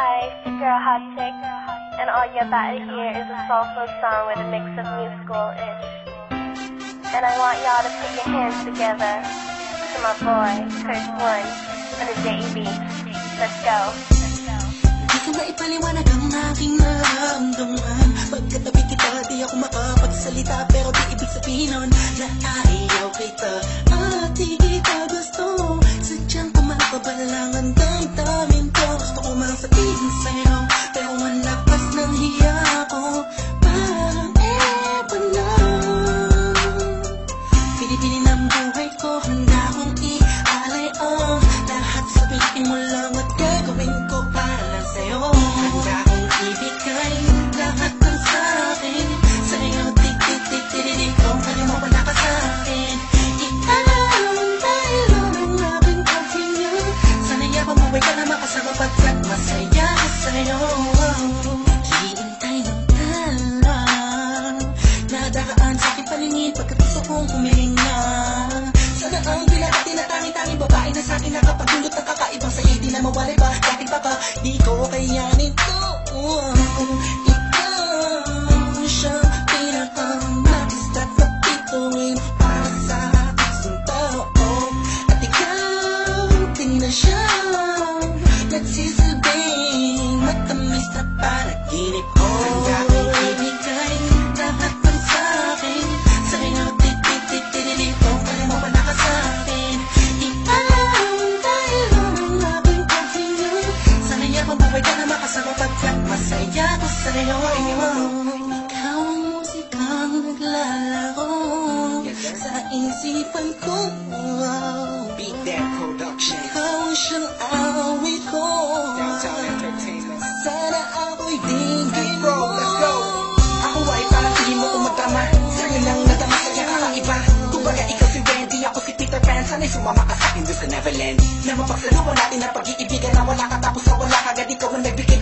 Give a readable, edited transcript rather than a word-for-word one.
Hi, it's your girl Hot Chick, and all you're about to hear is a soulful song with a mix of musical-ish. And I want y'all to put your hands together to my boy, Kurt One, and the JB. Let's go. Di ko maipaliwanag ang aking nararamdaman. Pagkatabi kita, di ako makapagsalita, pero di ibig sabihin nun na ayaw kita at di kita gusto. Sadyang kumapabalang ang damdamin ko. Gusto ko mang sabihin sa'yo, pero ang lakas ng hiya ko parang ewan lang. Pinipili ng buhay ko, handa kong ialay ang lahat. Sabihin mo lang at gagawin ko para lang sa'yo. Handa kong ibigay lahat ng sa'kin sa'yo. Tik-tik-tik-tik-tik, kung kaya mo wala ka sa'kin. Iaalam tayo ng labing paghinga. Sana'y mabuhay ka na makasama pagkat masaya ko sa'yo. Hihintay ng talang nadakaan sa'king paningin pagkat gusto kong huminga. Sana ang bilang tinatangi-tangi babae na sa'kin nakapagdulot ng kakaibang sa'yo. Di na mawalay ba? Dating pa ba? Di ko kayanin to. Ikaw siyang pinakamagis at mapituin para sa ating tao. At ikaw, tingin na siyang nagsisilbing matamis na panaginip ko. Handa kong ibigay lahat ng sa'kin sa'yo. Tik-tik-tik-tik, kung kaya mo wala ka sa'kin. Iaalam tayo ng labing paghinga. Sana'y mabuhay ka na makasama pagkat masaya ko sa'yo. Ikaw ang musikang naglalaro sa isipan ko. Beat That Production. Ikaw ang siyang awit ko. Downtown Entertainment. Sana ako'y dinggin Bro, mo. let's go. Ako ay parang hindi mo umatama. Sa'yo lang nadama sa'yo kakaiba. Kumbaga ikaw si Wendy, ako si Peter Pan. Sana'y sumama ka sa'kin doon sa Neverland. Na mapagsaluhan natin ang pag-iibigan na wala ka tapos na wala ka. Agad ikaw ang nagbigay